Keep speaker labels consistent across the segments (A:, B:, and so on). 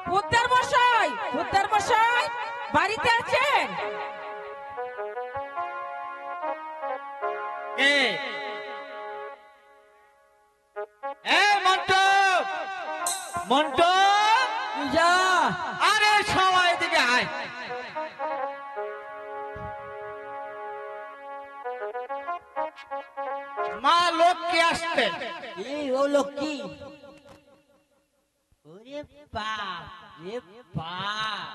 A: খদ্দের মশাই, খদ্দের মশাই বাড়িতে আছেন?
B: কে? মন্টু, মন্টু,
C: যা।
B: আরে সবাই এদিকে আয়। মা লক্ষ্মী আসতে।
C: এই ও লক্ষ্মী। ওরে বাপ রে বাপ,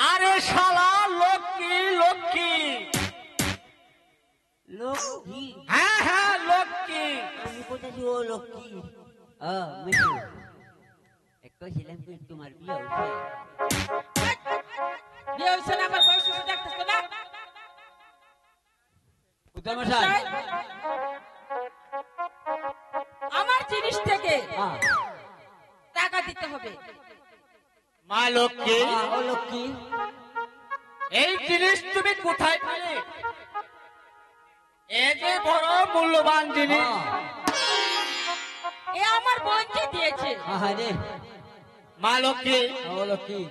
B: আরে শালা লক্ষ্মী লক্ষ্মী।
C: লক্ষ্মী?
B: হ্যাঁ হ্যাঁ লক্ষ্মী।
C: আমি কোথায় ও লক্ষ্মী? মিঠু একটু ছিলাম কি তোমার বিয়ে হয়েছে?
A: বিয়ে হয়েছে না? আমার বয়স হয়েছে দেখতেছো না?
C: মশাই,
A: আমার জিনিস থেকে টাকা দিতে হবে।
B: মা লক্ষ্মী,
C: ও লক্ষ্মী,
B: এই জিনিস তুমি কোথায় পেলে? এ যে বড় মূল্যবান জিনিস।
A: এ আমার বোনকে দিয়েছে।
C: আরে
B: মা লক্ষ্মী,
C: ও লক্ষ্মী,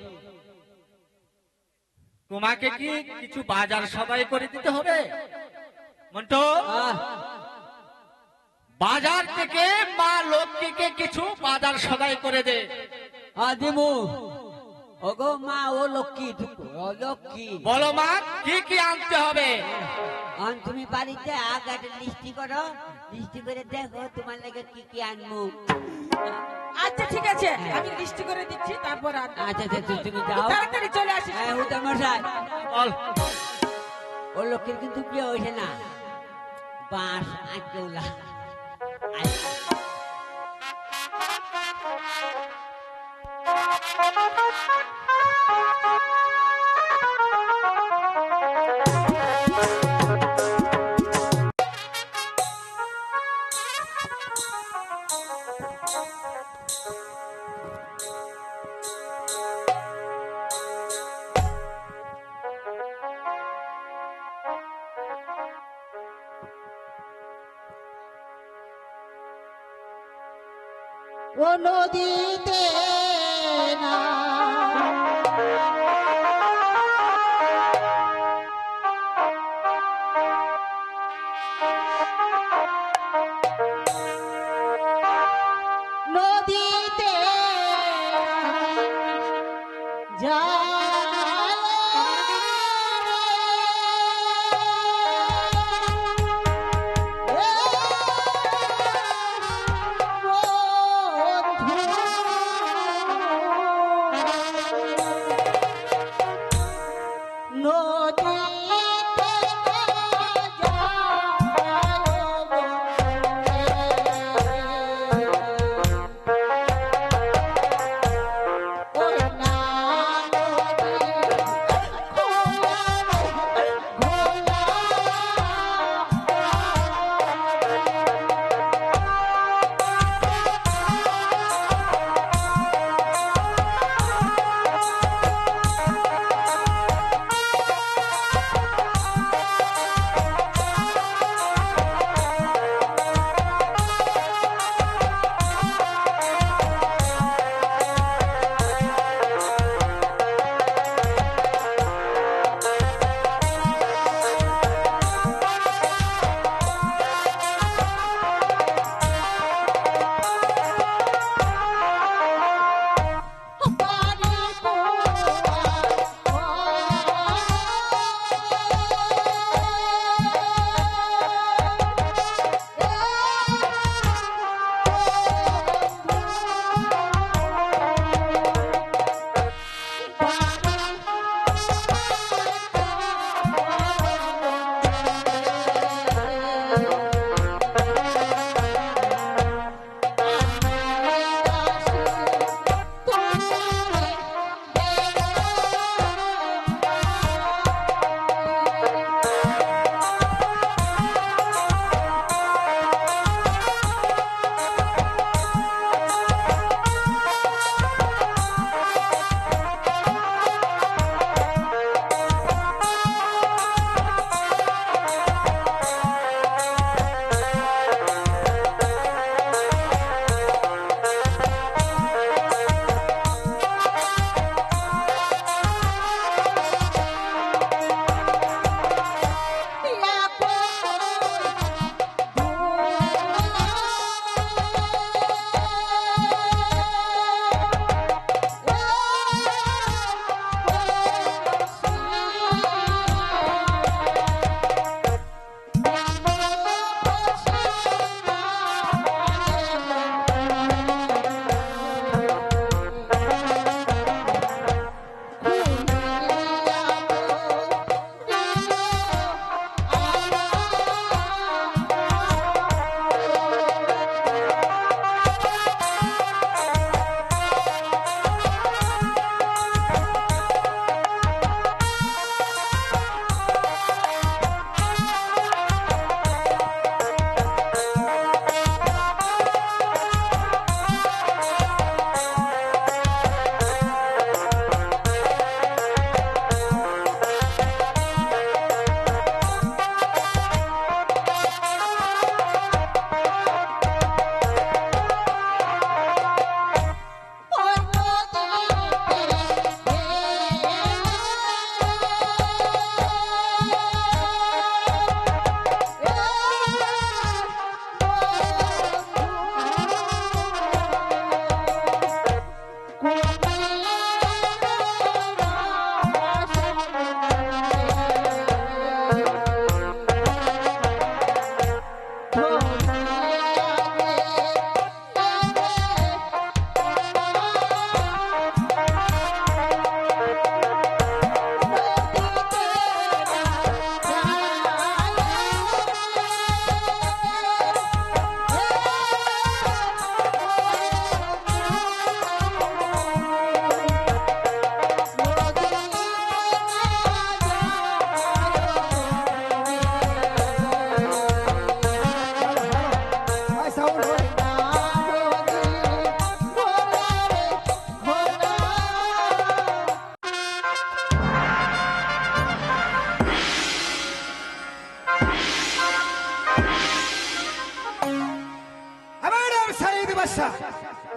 B: তোমাকে কি কিছু বাজার সদাই করে দিতে হবে? মন্টু, বাজার থেকে মা লক্ষ্মীকে কিছু বাজার সদাই করে দে।
C: দিমু। ওগো মা, ও লক্ষ্মী, ও লক্ষ্মী,
B: বলো মা কি কি আনতে হবে?
C: তুমি বাড়িতে আগে একটা লিস্টি করো, লিস্টি করে দেখো তোমার লাগে কি কি আনবো।
A: আচ্ছা ঠিক আছে, আমি লিস্ট করে দিচ্ছি, তারপর
C: আচ্ছা তুমি যাও,
A: তাড়াতাড়ি চলে আসিস।
C: হুদার মশাই,
B: বল।
C: ও লক্ষ্মীর কিন্তু বিয়ে হয়েছে না, বাঁশ আঁকেওলা।
D: ও নদীতে না নদীতে যা Oh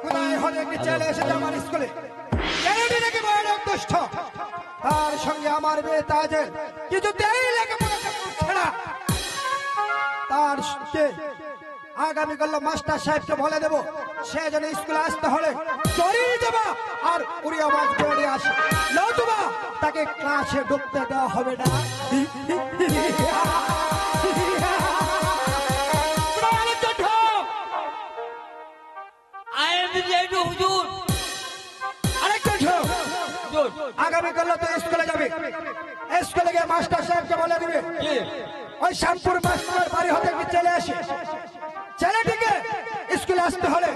E: কোথায় হলে একটি ছেলে এসেছে আমার স্কুলে, ছেলেটি নাকি বড় দুষ্ট, তার সঙ্গে আমার মেয়ে তাজের কিছুতেই লেখাপড়া করছে না। তার আগামীকাল মাস্টার সাহেবকে বলে দেবো সে যেন স্কুলে আসতে হলে চড়িয়ে যাবা আর উড়ি আওয়াজ করে আসে, নতুবা তাকে ক্লাসে ঢুকতে দেওয়া হবে না। আগামীকাল তো স্কুলে যাবে, স্কুলে গিয়ে মাস্টার সাহেবকে বলে দিবে ওই শ্যামপুর মাস্টারের বাড়ি হতে কি চলে আসে, ছেলেটিকে স্কুলে আসতে হলে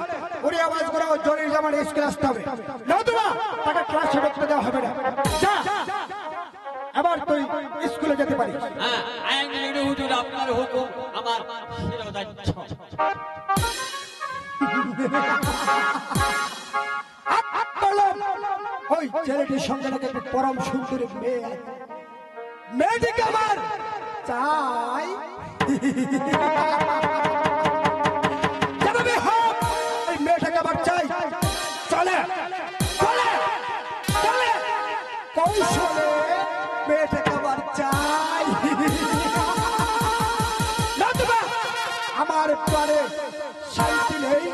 E: উড়ি আওয়াজ করে ও জরির জামানে স্কুলে আসতে হবে, নতুবা তাকে ক্লাসে ঢুকতে দেওয়া হবে না। যা এবার তুই স্কুলে যেতে পারিস।
C: হুজুর আপনার হুকুম আমার শিরোধার্য।
E: ওই ছেলেটির সঙ্গে নাকি একটা পরম সুন্দরী মেয়ে, মেয়েটিকে আমার চাই, যেভাবে হোক এই মেয়েটাকে আমার চাই। চলে চলে চলে কৌশলে মেয়েটাকে আমার চাই, নতুবা আমার প্রাণে শান্তি নেই,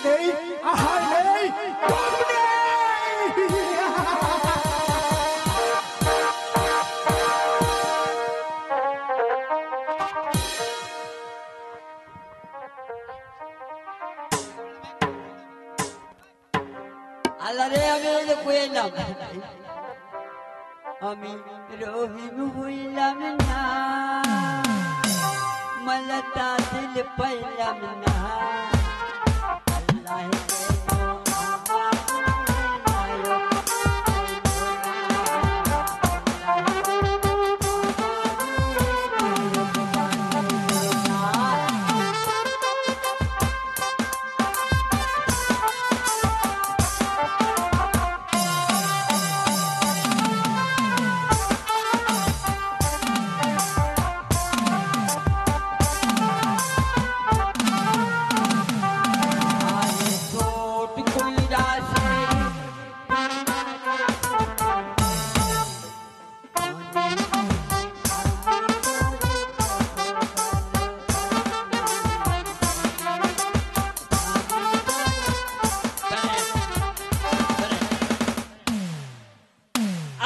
E: নেই, আহার নেই, ঘুম নেই।
C: আল্লাহ রে, আমি ওই যে কয়ে এলাম, আমি রহিম হইলাম না, মলতা দিল পাইলাম না,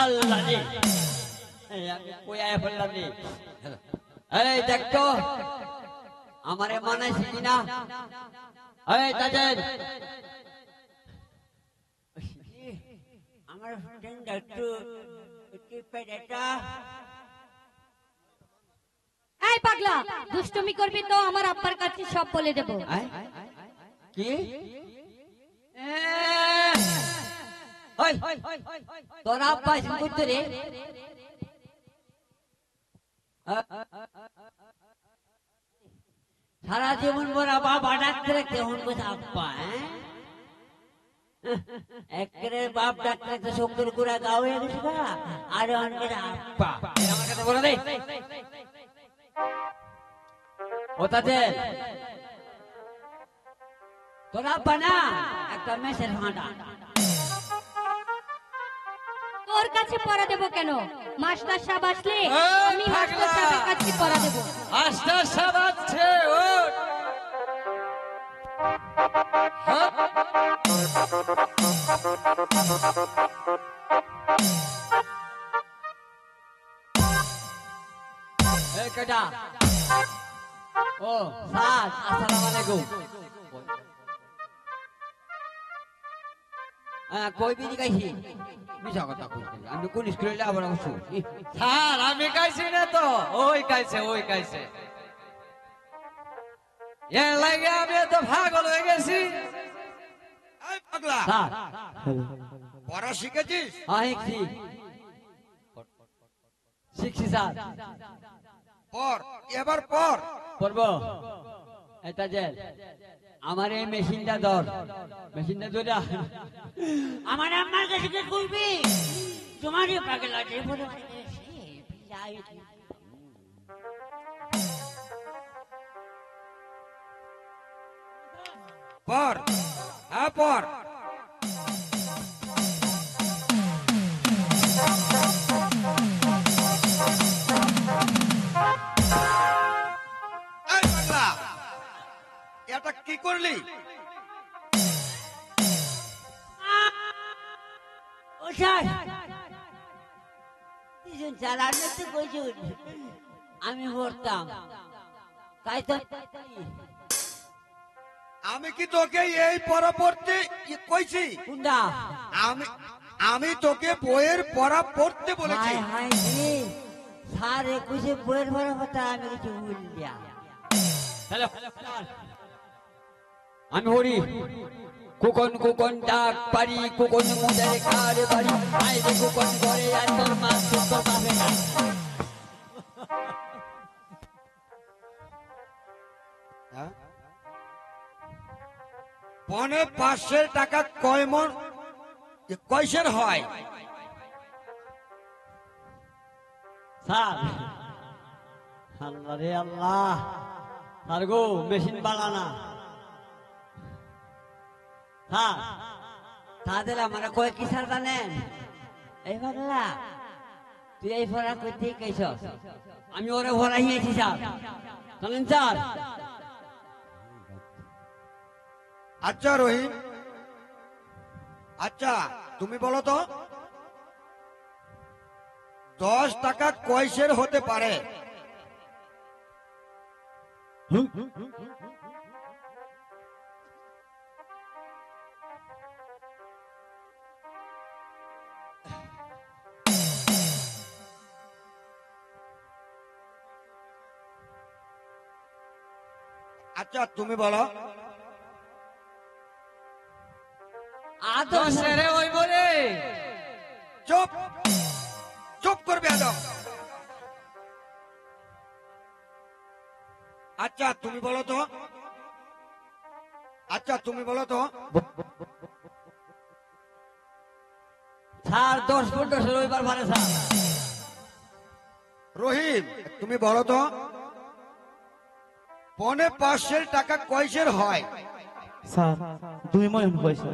C: আল্লাহ দেখতো আমারে মানাইছি কিনা। আমার একটু
F: এই পাগলা, দুষ্টুমি করবি তো আমার আব্বার কাছে সব বলে দেব।
C: কি তোর আব্বা করতে রে? সারা জীবন মোরা বাবা ডাক্তার কেমন কথা আব্বা, একেবারে বাপ ডাক্তার একটা শক্তির গুড়া গা হয়ে গেছে আর অনেক আব্বা আমার কথা বলে দে। ওটাতে তোর আব্বা না একটা মেসের হাঁটা।
F: তোর কাছে পড়া দেব কেন? মাস্টার সাহেব আসলে আমি মাস্টার সাহেবের কাছে পড়া দেব।
B: মাস্টার সাহেব আছে, ও
C: এই কেডা? ও স্যার, আসসালামু আলাইকুম। কই বিড়ি খাইছি? মিছা কথা কইছি। আমি কোন স্কুলে আবার বসু?
B: স্যার আমি গাইছি না তো, ওই গাইছে ওই গাইছে। এর লাগে আমি তো পাগল হয়ে গেছি।
E: এই পাগলা,
C: স্যার,
E: পড়া শিখেছিস?
C: শিখছি। শিখছি স্যার।
E: পড়, এবার পড়।
C: পড়বো। এটা যে আমার এই মেশিনটা ধর, মেশিনটা ধরে
D: আমার আম্মার কাছে কি করবি? তোমারই পাগল আছে বলে
E: পড়, হ্যাঁ পড়। এই পাগলা, এটা কি করলি?
D: ও স্যার, তিনজন চালানো তো কইছুন আমি পড়তাম তাই তো।
E: আমি কি তোকে এই পড়া পড়তে কইছি?
C: কোনটা?
E: আমি আমি তোকে বইয়ের পড়া পড়তে বলেছি।
D: হায় হায় রে, স্যার একুশে বইয়ের পড়া কথা আমি কিছু বললিয়া।
C: হ্যালো, আমি হরি। কুকন কুকন ডাক পারি, কুকন মুদারে কারে পারি, আইরে কুকন ঘরে আর তোর মা তোর বাপে না।
E: হ্যাঁ? পনে 500 টাকা কয় মন কয়সের হয়?
C: স্যার, আল্লাহ রে আল্লাহ, স্যার গো মেশিন বানানা। হ্যাঁ,
D: তাদের আমার কয় কি স্যার জানেন? এই পাগলা, তুই এই পড়া করতে কেছ?
C: আমি ওরে ভরাই নিয়েছি স্যার, জানেন স্যার?
E: আচ্ছা রহিম, আচ্ছা তুমি বলো তো 10 টাকা কয়সের হতে পারে? আচ্ছা তুমি বলো।
B: দশের ওই বলে
E: চুপ, চুপ করবে আদম। আচ্ছা তুমি বলো তো, আচ্ছা তুমি বলো তো।
C: স্যার 10-15 রবিবার ভাড়া স্যার।
E: রহিম তুমি বলো তো পনে 500 টাকা কয়সের হয়?
G: স্যার 2 মণ হয়েছে।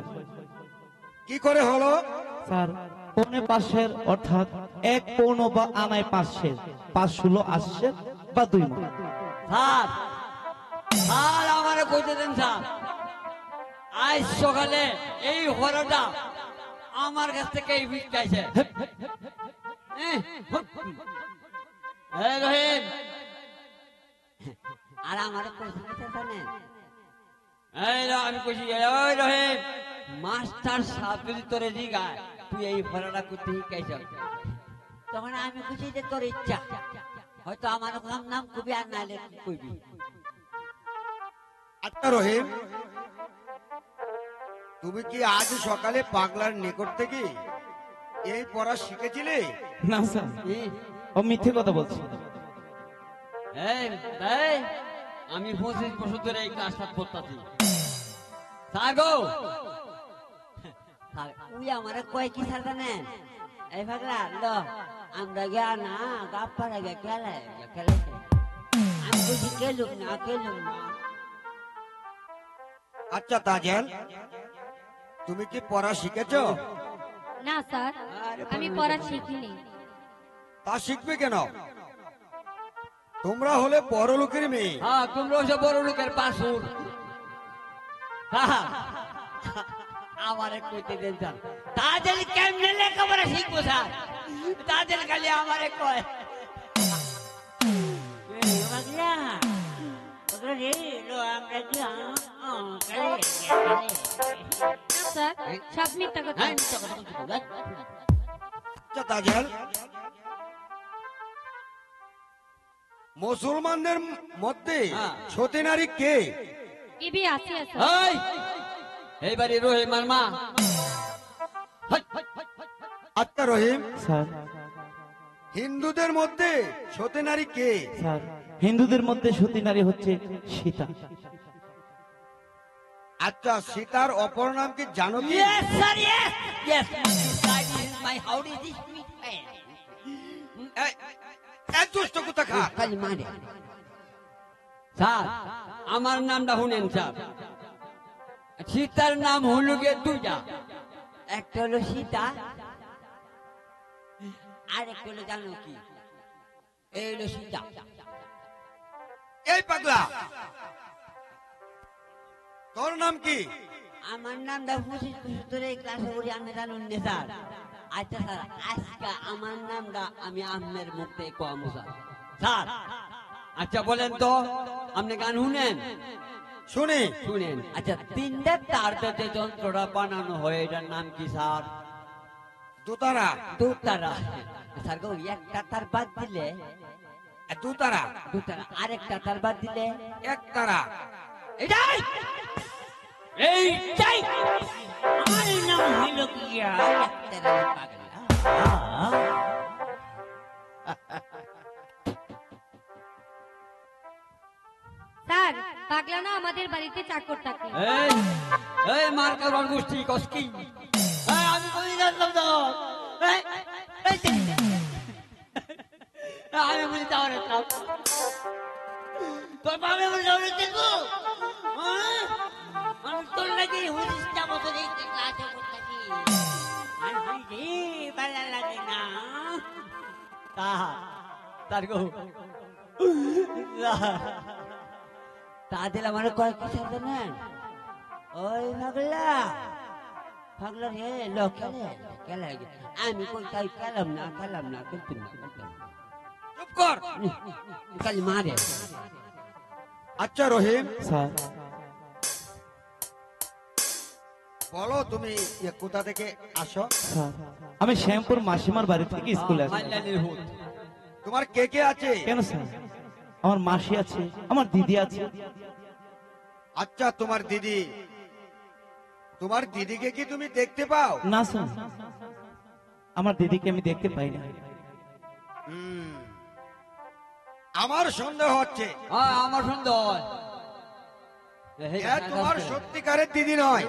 E: কি করে হলো?
G: স্যার পৌনে 500 অর্থাৎ 1 পৌন বা আনায় 500, 5 আসছে বা 2 মণ।
C: স্যার, স্যার আমারে কইতে দেন স্যার, আজ সকালে এই হরাটা আমার কাছ থেকে এই ভিক্ষাইছে। রহিম,
D: আর আমার কইছে কি জানেন?
C: আমি কইছি, ওই রহিম, মাস্টার সাহেব যদি তোরে জিগায় তুই এই হরাটা করতে শিখাইছ,
D: তখন আমি খুশি যে তোর ইচ্ছা, হয়তো আমার নাম কবি আর নাইলে কইবি।
E: আচ্ছা রহিম, তুমি কি আজ সকালে পাগলার নিকট থেকে এই পড়া শিখেছিলে?
G: না স্যার, ও মিথ্যে কথা বলছে।
C: আমি 25 বছর ধরে এই ক্লাসটা পড়তাছি। স্যার গো,
D: স্যার উই আমারে কয় কি স্যার জানেন? এই পাগলা ল আমরা গিয়া না গাপ্পারা গিয়া খেলে। আমি কইছি কেলুক না।
E: আচ্ছা তাজেল, তুমি কি পড়া শিখেছো?
F: না স্যার, আমি পড়া শিখিনি।
E: তা শিখবে কেন? তোমরা হলে বড় লোকের মেয়ে।
C: হ্যাঁ তোমরা হচ্ছে বড় লোকের পাশুর। আমারে কইতে দেন স্যার তাদের কেমনে লেখাপড়া শিখবো স্যার তাদের খালি আমারে কয়
D: পাগলা পাগলা রে লো আমরা কি খেলে
F: না স্যার সব মিথ্যা কথা
E: আচ্ছা তাজেল, মুসলমানদের মধ্যে
C: হ্যাঁ।
E: সতী নারী কে?
F: ইবি আছে আছে
C: এই এইবারে রহিমার মা
E: আচ্ছা রহিম,
G: স্যার
E: হিন্দুদের মধ্যে সতী নারী কে?
G: স্যার হিন্দুদের মধ্যে সতী নারী হচ্ছে সীতা।
E: আচ্ছা, সীতার অপর নাম কি জানো কি?
C: Yes, sir, yes. Yes, this is my how is this meat man?
E: এক দুষ্ট কোথাকার।
D: খালি মারে
C: স্যার আমার নামটা শুনেন স্যার সীতার নাম হলো গে দুইটা
D: একটা হলো সীতা আর একটা হলো জানো কি এই হলো সীতা
E: এই পাগলা, তোর নাম কি?
D: আমার নামটা 25 ধরে ক্লাসে পড়ি আমি জানুন না স্যার আচ্ছা স্যার আজকে আমার নামটা আমি আমের মুখে কমু স্যার
C: স্যার আচ্ছা বলেন তো আপনি গান শুনেন
E: শুনি।
C: শুনেন আচ্ছা তিনটা তার যে যন্ত্রটা বানানো হয় এটার নাম কি স্যার
E: দুতারা।
D: দুতারা স্যার গো একটা তার বাদ দিলে
E: দুতারা।
D: দুতারা আরেকটা তার বাদ দিলে
E: এক তারা।
C: এটাই এইটাই
D: আমার নাম হইল কি একটা পাগলা
F: স্যার পাগলা না আমাদের বাড়িতে চাকর থাকে
C: এই এই মার কারণ গোষ্ঠী কসকি আমি বলি জানতাম তো এই, এই, আমি বলি তাহলে তোর বাবা বলি তাহলে দেখো
D: আমি তোর লাগি হুদিসটা বছর এই ক্লাসে পড়তাছি আমি বলি ভালো লাগে না
C: তার গো
D: তাদের আমার কয়েক কি সাথে নেন ওই পাগলা পাগলা রে লোক খেলে আমি কই তাই খেলাম না কিন্তু
E: চুপ কর।
D: খালি মারে
E: আচ্ছা রহিম,
G: স্যার
E: বলো তুমি কোথা থেকে আসো?
G: স্যার আমি শ্যামপুর মাসিমার বাড়ি থেকে স্কুলে আসি।
C: মাল্লানির হুত
E: তোমার কে কে আছে?
G: কেন স্যার? আমার মাসি আছে, আমার দিদি আছে।
E: আচ্ছা, তোমার দিদিকে কি তুমি দেখতে পাও?
G: না স্যার, আমার দিদিকে আমি দেখতে পাই না।
E: আমার সন্দেহ হচ্ছে
C: আমার সুন্দর
E: এ তোমার সত্যিকারের দিদি নয়,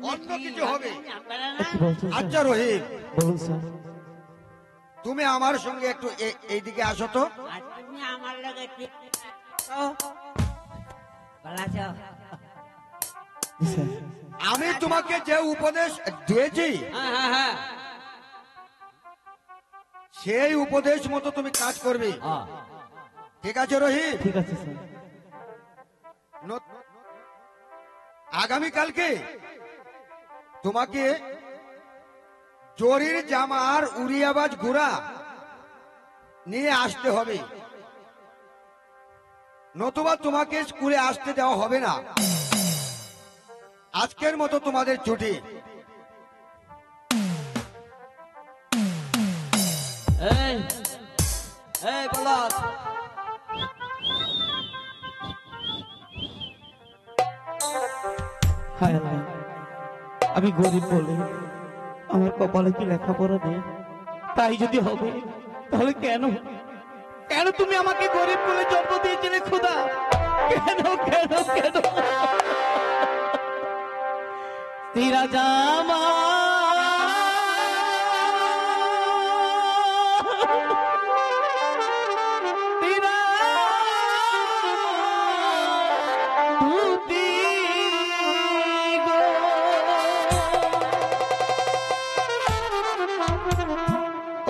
E: অন্য কিছু হবে।
G: কি বলছেন স্যার?
E: আচ্ছা রহিম,
G: বলুন স্যার।
E: তুমি আমার সঙ্গে একটু এইদিকে আসো তো।
D: আর তুমি আমার লগে পালাছো
G: জি স্যার।
E: আমি তোমাকে যে উপদেশ দিয়েছি
C: হ্যাঁ হ্যাঁ
E: সেই উপদেশ মতো তুমি কাজ করবে,
C: হ্যাঁ
E: ঠিক আছে রহিম?
G: ঠিক আছে স্যার।
E: আগামীকালকে তোমাকে জরির জামার উড়িয়াবাজ ঘোড়া নিয়ে আসতে হবে, নতুবা তোমাকে স্কুলে আসতে দেওয়া হবে না। আজকের মতো তোমাদের ছুটি।
C: এই এই বলাস
G: হায় আল্লাহ, আমি গরিব বলে আমার কপালে কি লেখাপড়া নেই? তাই যদি হবে তাহলে কেন কেন তুমি আমাকে গরিব বলে জন্ম দিয়েছিলে খোদা? কেন কেন কেন? তেরা জামা তেরা ধুতি গো,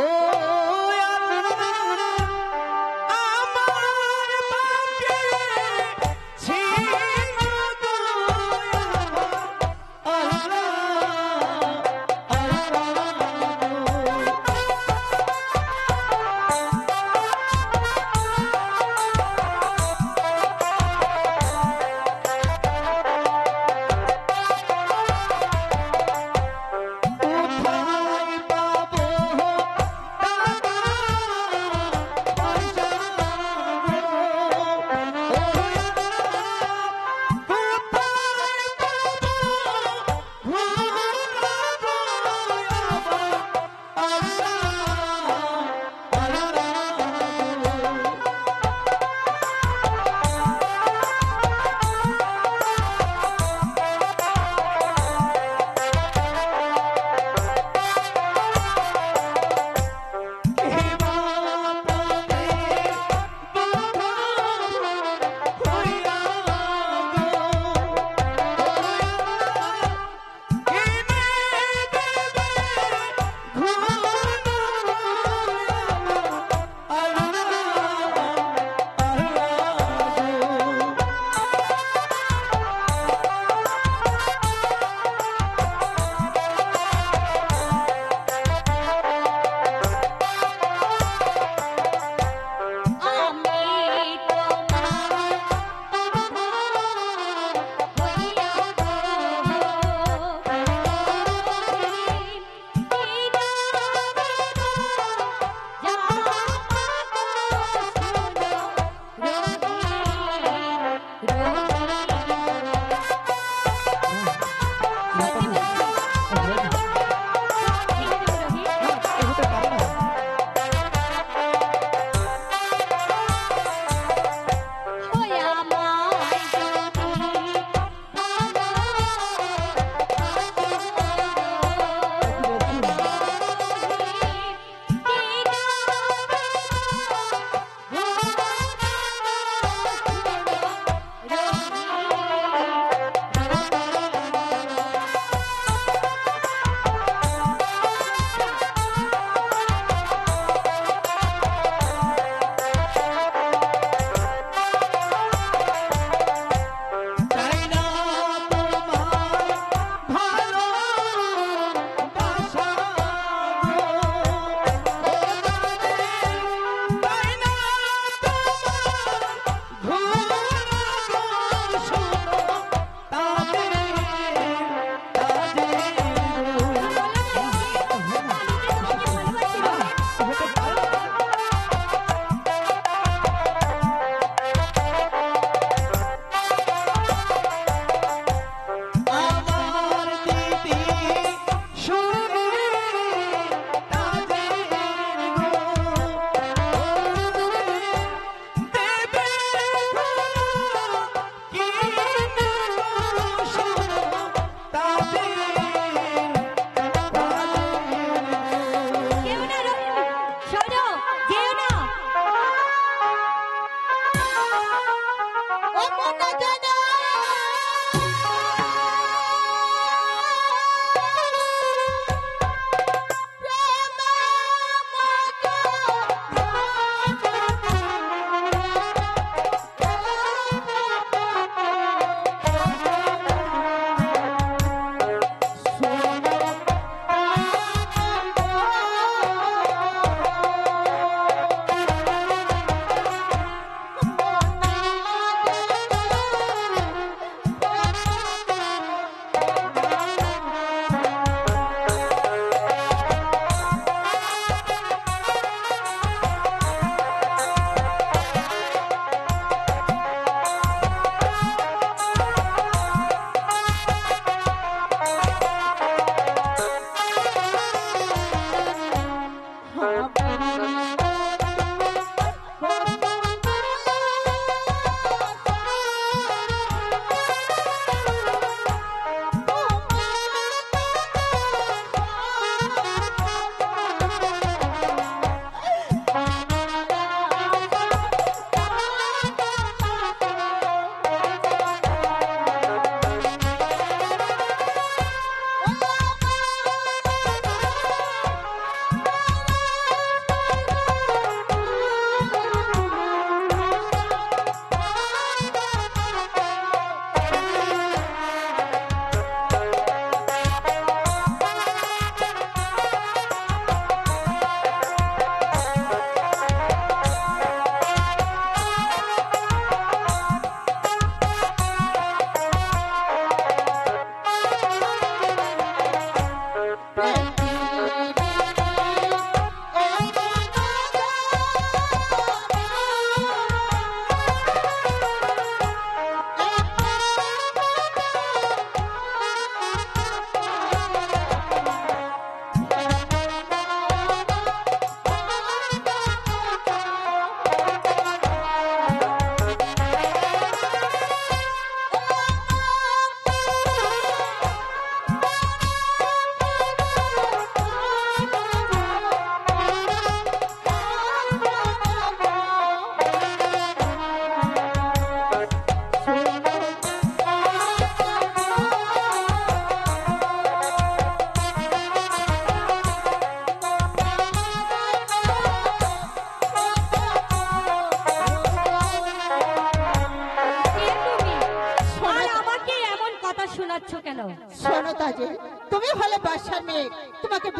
G: ও আল্লাহ, আমার বাকে ছিল গো আল্লাহ।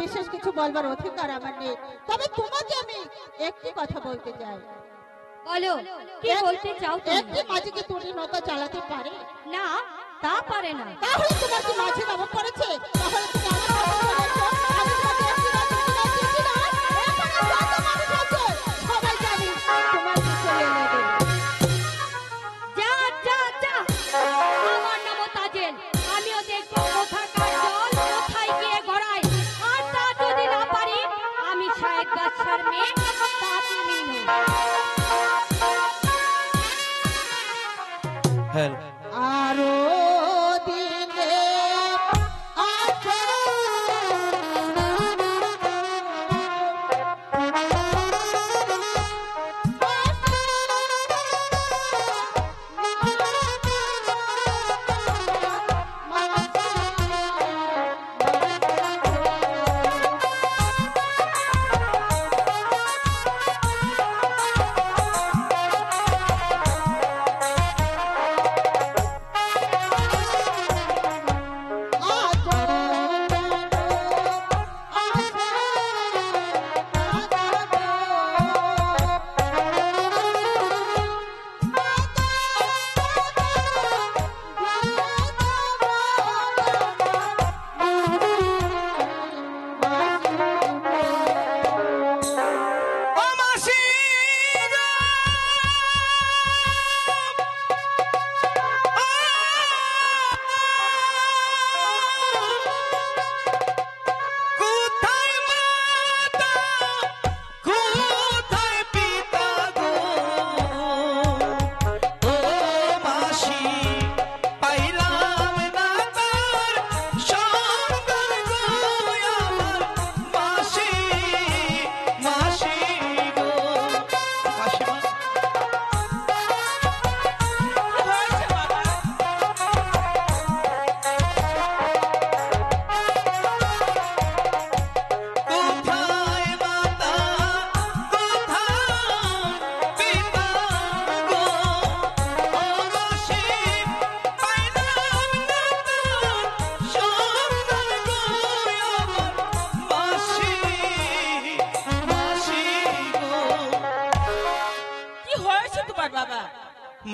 H: বিশেষ কিছু বলবার অধিকার আমার নেই, তবে তোমাকে আমি একটি কথা বলতে চাই।
F: বলো কি বলতে চাও তুমি?
H: একটি মাঝি কি তুলি নৌকা চালাতে পারে?
F: না, তা পারে না।
H: তাহলে তোমার কি মাঝি নাম পড়েছে? তাহলে তুমি আমার কথা বলেছো, আমি তোমাকে একটি মাঝি চিনি না। এখানে যত মানুষ আছে সবাই জানি তোমার কি চলে নেবে।
F: যা যা যা, আমার নাম তাজেল। আমিও দেখবো কোথাকার জল কোথায় গিয়ে গড়ায়, আর তা যদি না পারি আমি শায়েক বাদশার মেয়ে তাকে নিয়ে
G: হ্যালো
H: আরো দিনে আছে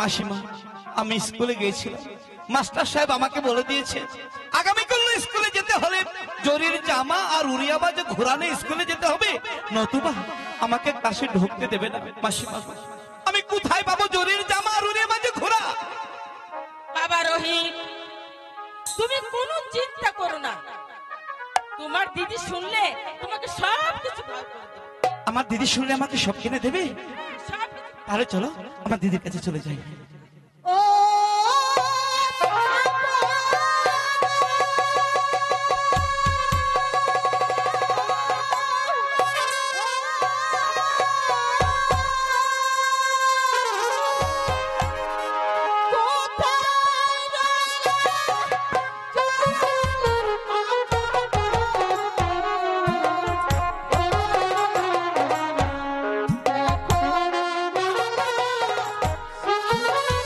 G: মাসিমা, আমি স্কুলে গিয়েছিলাম, মাস্টার সাহেব আমাকে বলে দিয়েছে আগামীকাল স্কুলে যেতে হলে জরির জামা আর উড়িয়া বাজে ঘোরানো স্কুলে যেতে হবে, নতুবা আমাকে ক্লাসে ঢুকতে দেবে না। মাসিমা, আমি কোথায় পাবো জরির জামা আর উড়িয়া বাজে ঘোরা?
A: বাবা রোহিত, তুমি কোনো চিন্তা করো না, তোমার দিদি শুনলে তোমাকে সব কিছু ভাগ করে দেবে।
G: আমার দিদি শুনলে আমাকে সব কিনে দেবে?
A: সব কিছু।
G: তাহলে চলো আমার দিদির কাছে চলে যাই।
H: ও Oh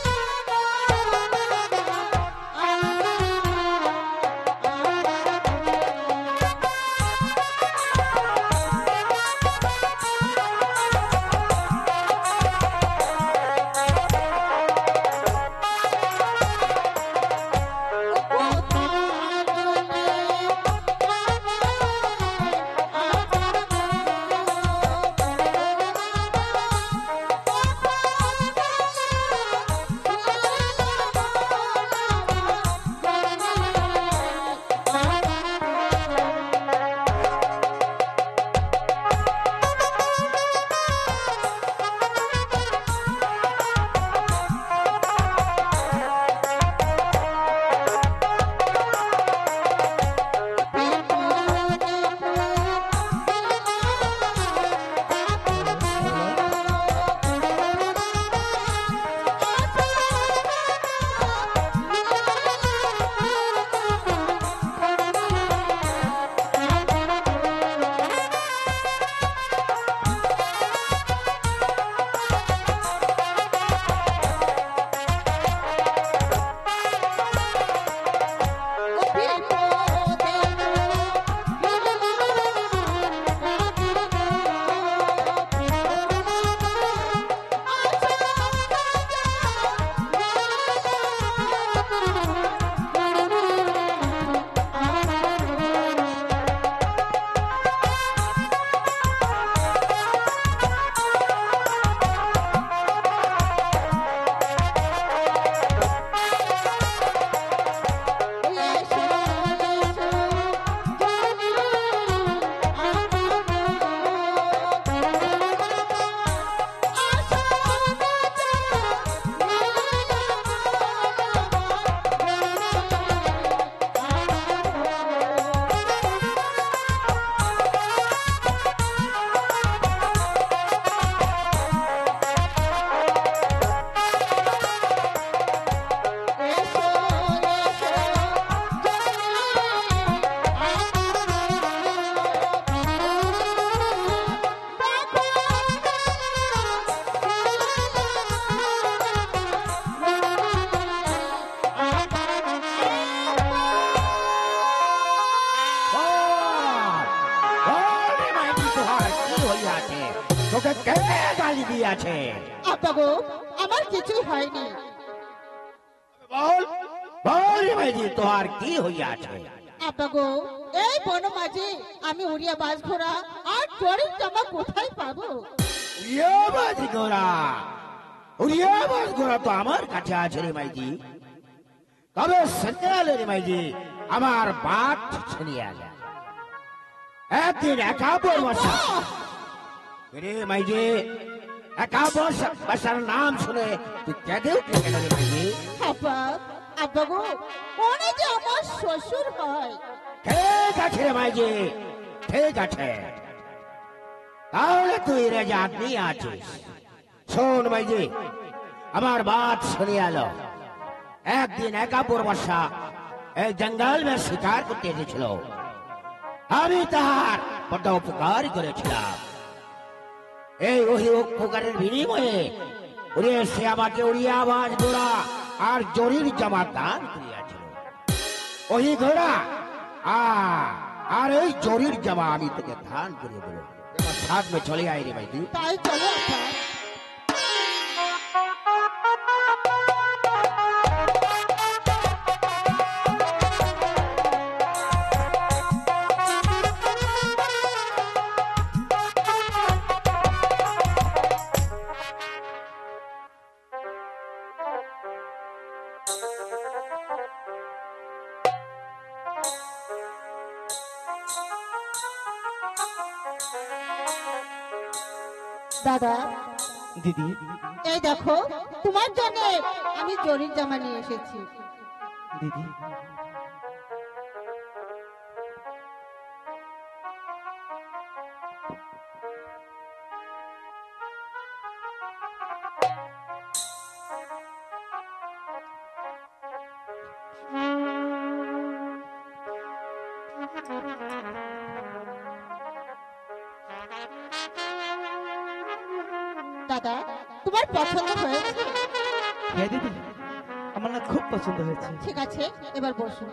I: আছে? তোকে কে গালি দিয়েছে?
H: আব্বা গো, আমার কিছুই হয়নি।
I: বল বল রে মাইজি, তোর কি হইয়াছে?
H: আব্বা গো, এই বন মাঝে আমি উড়িয়া বাস ঘোড়া আর জরির জামা কোথায় পাবো?
I: উড়িয়া বাজ ঘোড়া, উড়িয়া বাজ ঘোড়া তো আমার কাছে আছে রে মাইজি। তবে সন্ধ্যালে রে মাইজি আমার বাত ছিনিয়ে গেল। একদিন একা বসা রে মাইজি, একা বসার নাম শুনে তুই কেঁদে উঠে গেল রে মাইজি।
H: আব্বা, আব্বা গো, মনে যে আমার শ্বশুর হয়।
I: ঠিক আছে রে মাইজি, ঠিক আছে, তাহলে তুই রেজাত নিয়ে আছিস। শোন মাইজি, আমার বাত শুনে এলো। একদিন একা বসা এই জঙ্গল में শিকার করতে এসেছিল। আমি তার বড় উপকার করেছিলাম। এই ওই উপকারের বিনিময়ে সে আমাকে উড়িয়া বাজ ঘোড়া আর জরির জামা দান করিয়াছিল। ওই ঘোড়া আর এই জরির জামা আমি তোকে দান করে দেবো। সাথ में চলে আয় রে ভাই।
H: তাই চলো আব্বা। দাদা,
G: দিদি,
H: এই দেখো তোমার জন্য আমি জরির জামা নিয়ে এসেছি।
G: দিদি,
H: দাদা, তোমার পছন্দ হয়েছে?
G: হ্যাঁ দিদি, আমার না খুব পছন্দ হয়েছে।
H: ঠিক আছে, এবার বসুন।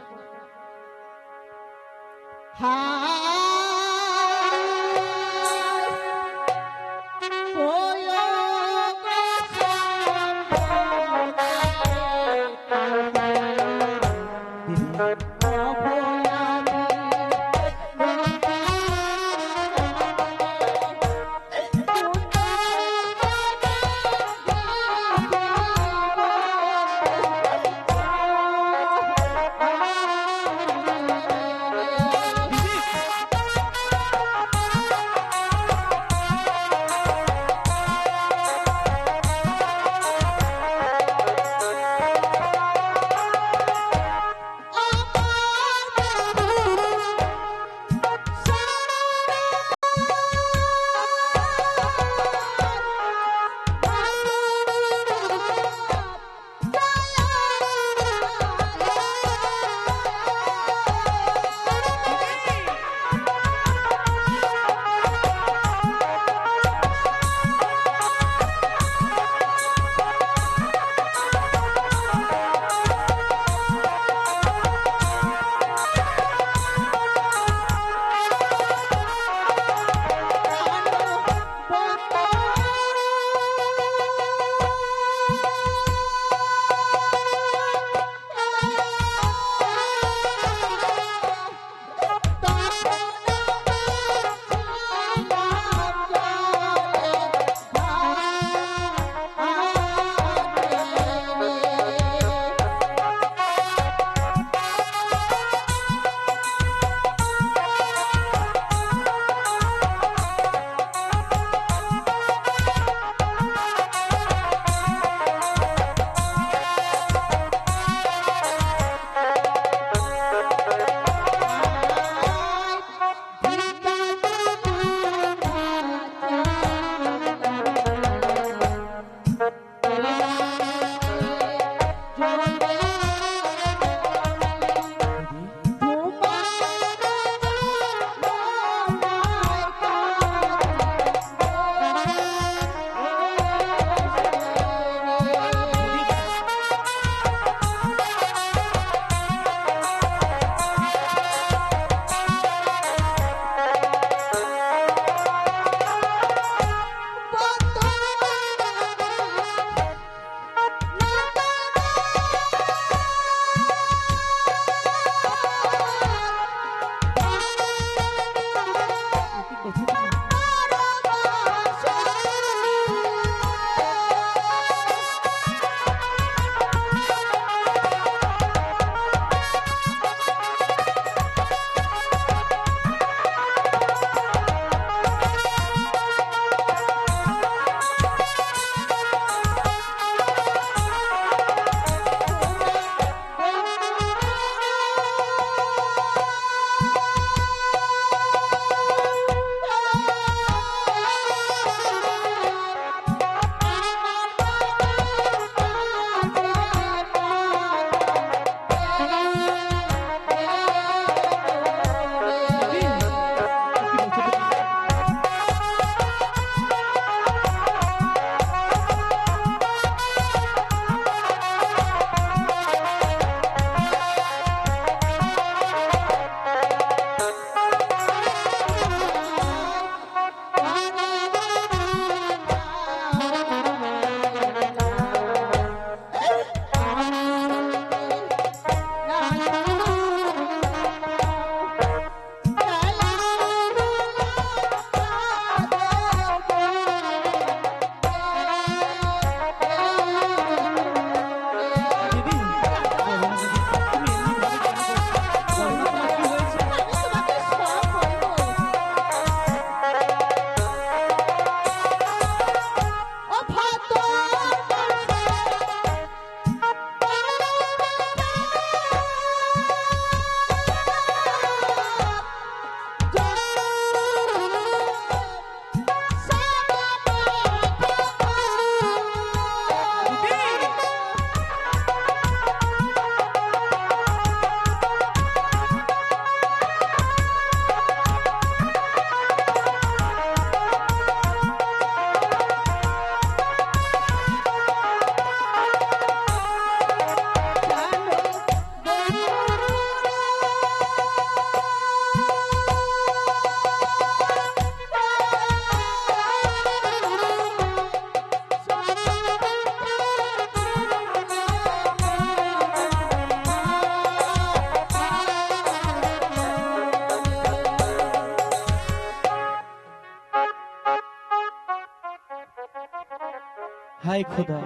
G: হায় খোদা,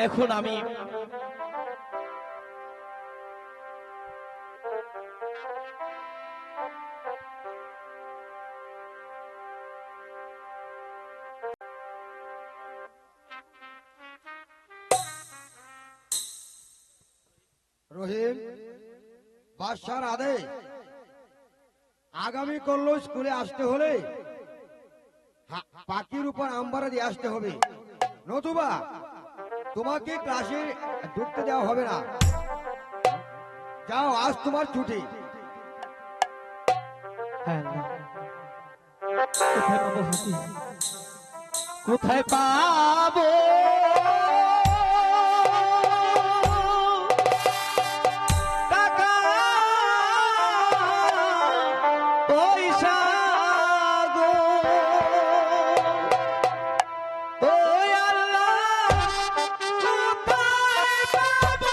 G: এখন আমি
E: রহিম, বাদশার আদেশ, আগামী করলো স্কুলে আসতে হলে পাখির উপর আম্বারা দিয়ে আসতে হবে, নতুবা তোমাকে ক্লাসে ঢুকতে দেওয়া হবে না। যাও, আজ তোমার ছুটি।
G: হ্যাঁ আল্লাহ, কোথায় পাবো হাতি? কোথায় পাবো টাকা পয়সা গো? ও আল্লাহ, কোথায় পাবো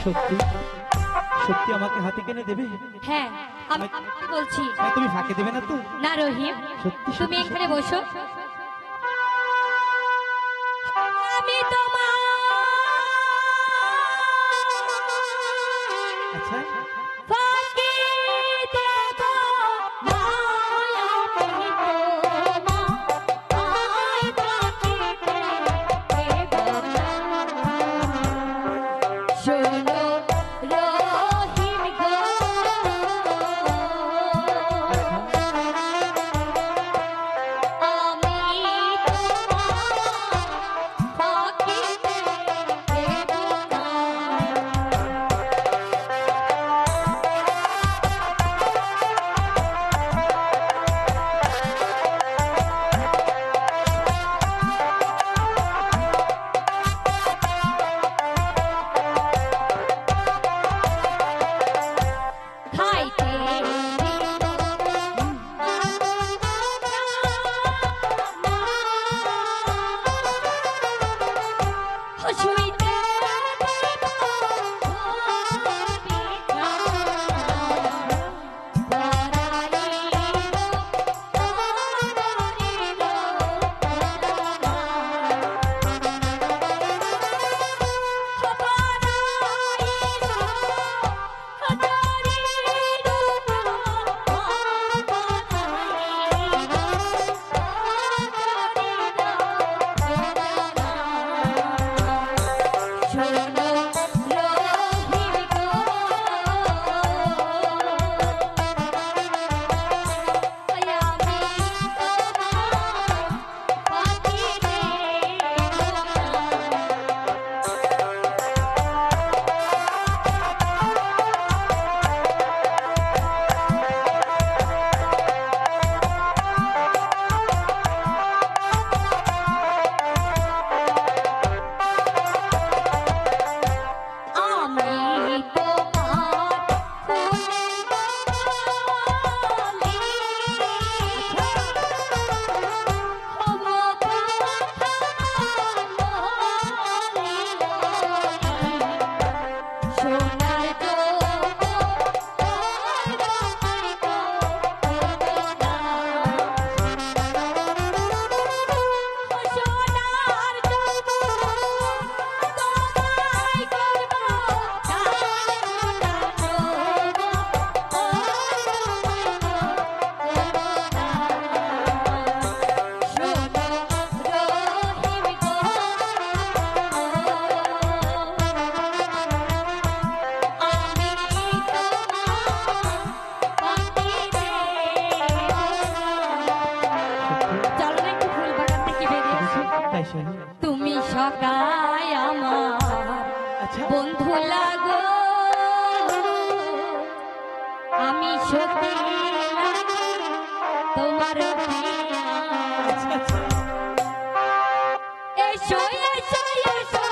G: সত্যি সত্যি আমাকে হাতে কিনে দেবে?
F: হ্যাঁ, আমি বলছি।
G: তুমি ফাঁকে দেবে না তো?
F: না রহিম,
G: সত্যি
F: তুমি এখানে বসো। আমি তোমার
G: আচ্ছা
F: ফাঁকি দেব মায়া আমি তোমায় ফাঁকি দেব না। শোনো রহিম গো, তুমি সকায় আমার বন্ধু লাগো, আমি সত্যি তোমার প্রিয়া। এসো এসো এসো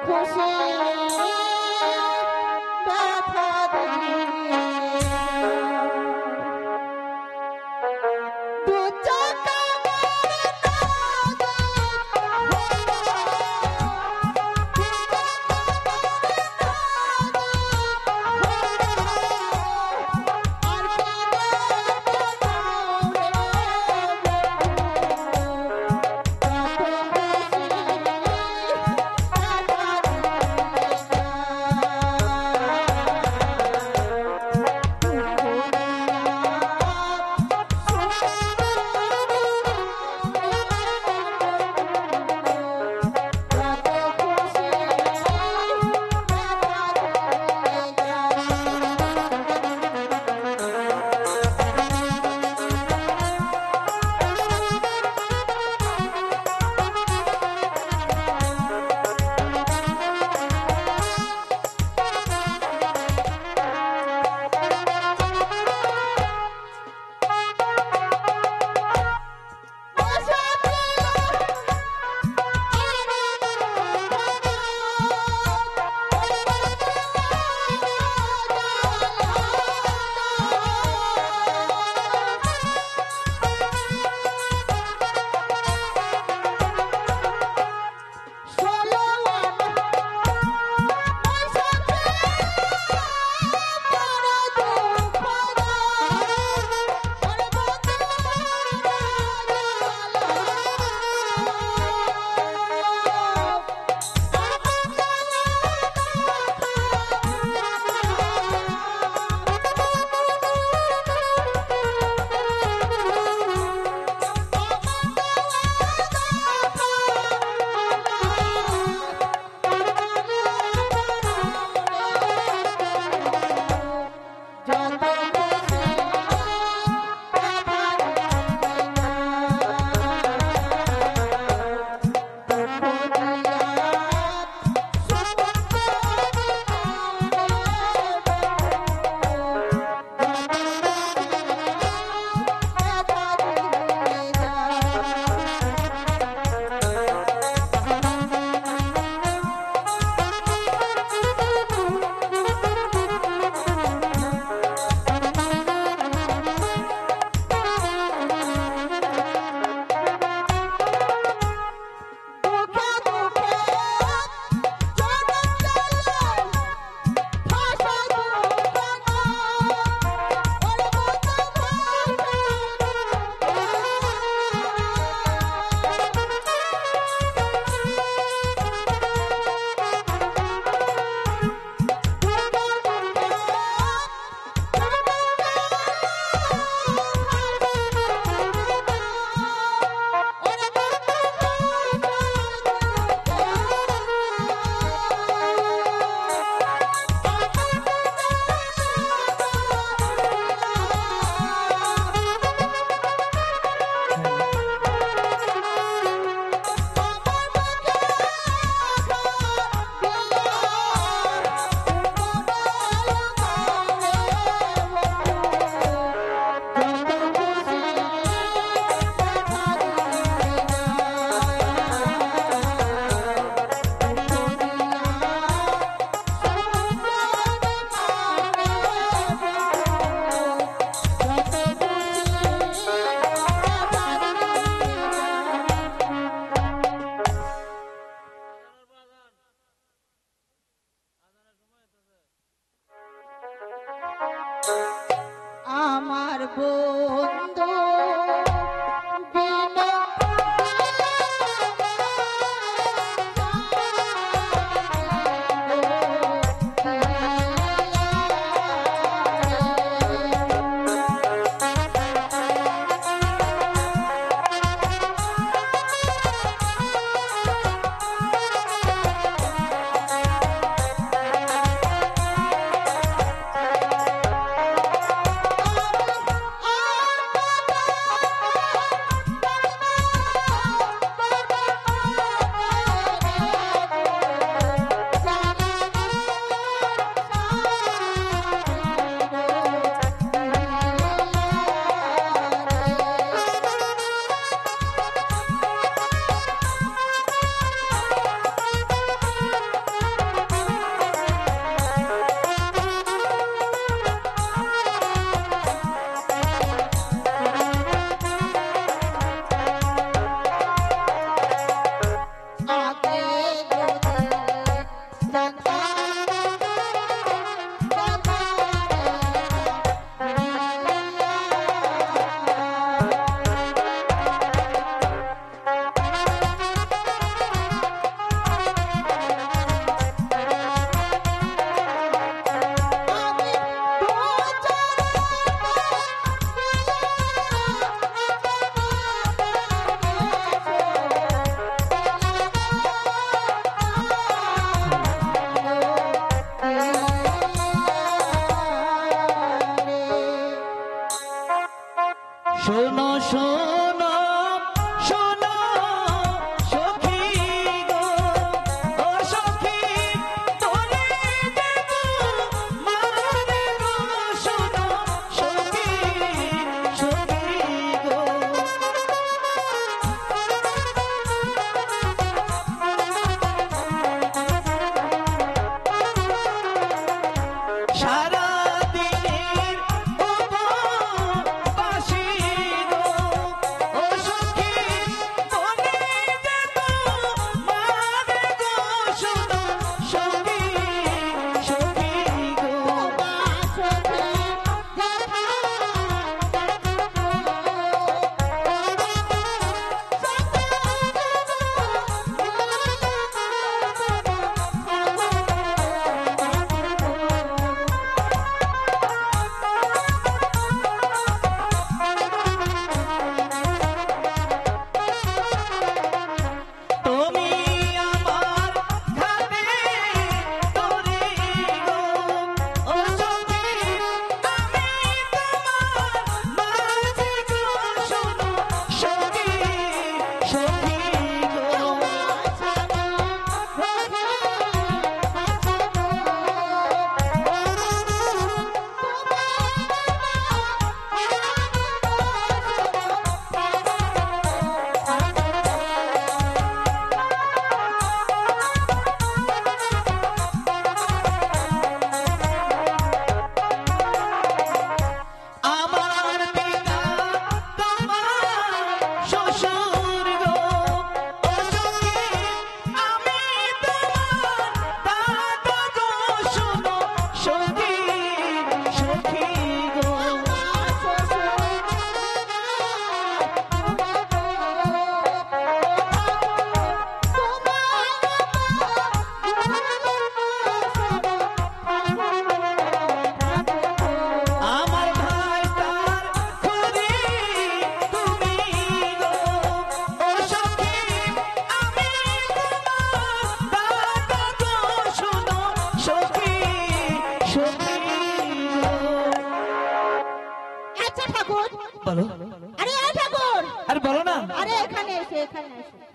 H: খুশি ব্যথা দিয়ে দু চাকা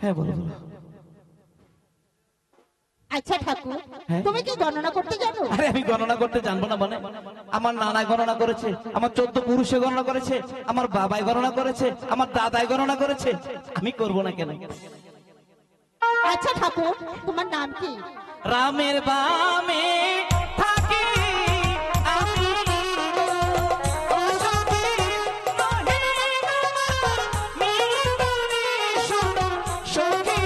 G: হ্যাঁ বলো বলো।
H: আচ্ছা ঠাকুর,
G: হ্যাঁ?
H: তুমি কি গণনা করতে জানো?
G: আরে আমি গণনা করতে জানবো না মানে? আমার নানা গণনা করেছে, আমার 14 পুরুষে গণনা করেছে, আমার বাবাই গণনা করেছে, আমার দাদাই গণনা করেছে, আমি করব না কেন?
H: আচ্ছা ঠাকুর, তোমার নাম কি?
G: রামের বামে থাকি আমি, অসতী মহিমা মিলনে সখী সখী।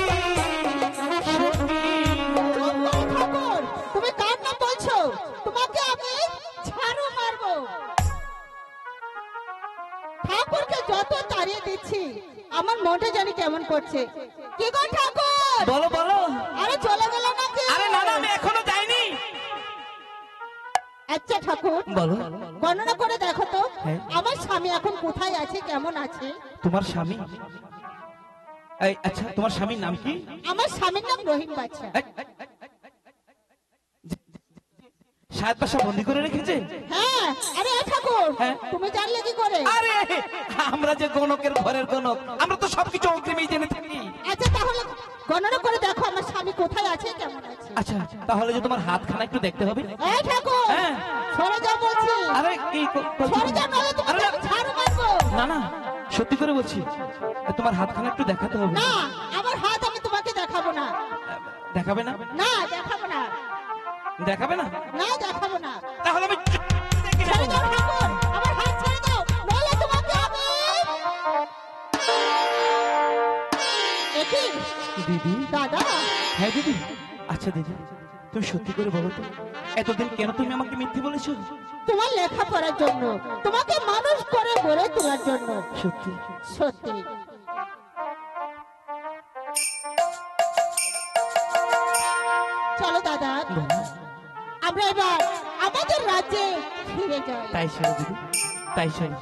H: ঠাকুর, তুমি কার নাম বলছো? তোমাকে আমি ঝাড়ু মারবো। ঠাকুরকে যত তাড়িয়ে দিচ্ছি আমার মনটা জানি কেমন করছে। কি গো ঠাকুর?
G: বলো বলো।
H: আরে চলে গেল নাকি?
G: আরে না না, আমি এখনো যাইনি।
H: আচ্ছা ঠাকুর,
G: বলো।
H: গণনা করে দেখো তো
G: হ্যাঁ।
H: আমার স্বামী এখন কোথায় আছে, কেমন আছে?
G: তোমার স্বামী? এই আচ্ছা, তোমার স্বামীর নাম কি?
H: আমার স্বামীর নাম রহিম বাদশা।
G: সাত পাশা বন্দি করে রেখেছে?
H: হ্যাঁ। আরে এ ঠাকুর,
G: হ্যাঁ।
H: তুমি জানলে কি করে?
G: আরে আমরা যে গণকের ঘরের গণক, আমরা তো সবকিছু অগ্রিমেই জেনে থাকি।
H: আচ্ছা তাহলে গণনা করে দেখো আমার স্বামী কোথায় আছে, কেমন আছে।
G: আচ্ছা তাহলে যে তোমার হাতখানা একটু দেখতে হবে।
H: এই ঠাকুর,
G: হ্যাঁ।
H: সরে যা বলছি।
G: আরে কি
H: সরে যা, নইলে
G: আরে
H: তোমাকে
G: না।
H: আমি ঝাড়ু মারবো।
G: না না, সত্যি করে বলছি, তোমার হাতখানা একটু দেখাতে হবে।
H: না, আমার হাত আমি তোমাকে দেখাবো না।
G: দেখাবে না?
H: না দেখাবো না।
G: দেখাবে না?
H: না দেখাবো না।
G: তাহলে আমি দেখে
H: ছেড়ে
G: নেবো।
H: দাও ঠাকুর, আমার হাত ছেড়ে দাও, নইলে তোমাকে আমি। দেখি
G: দিদি।
H: দাদা,
G: হ্যাঁ দিদি। আচ্ছা দিদি, তুমি সত্যি করে বলো তো, এতদিন কেন তুমি আমাকে মিথ্যে বলেছো?
H: তোমার লেখাপড়ার জন্য, তোমাকে মানুষ করে গড়ে তোলার জন্য।
G: সত্যি?
H: সত্যি। চলো দাদা, আমরা এবার আমাদের রাজ্যে ফিরে যাই।
G: তাই সরে দিদি, তাই সরে।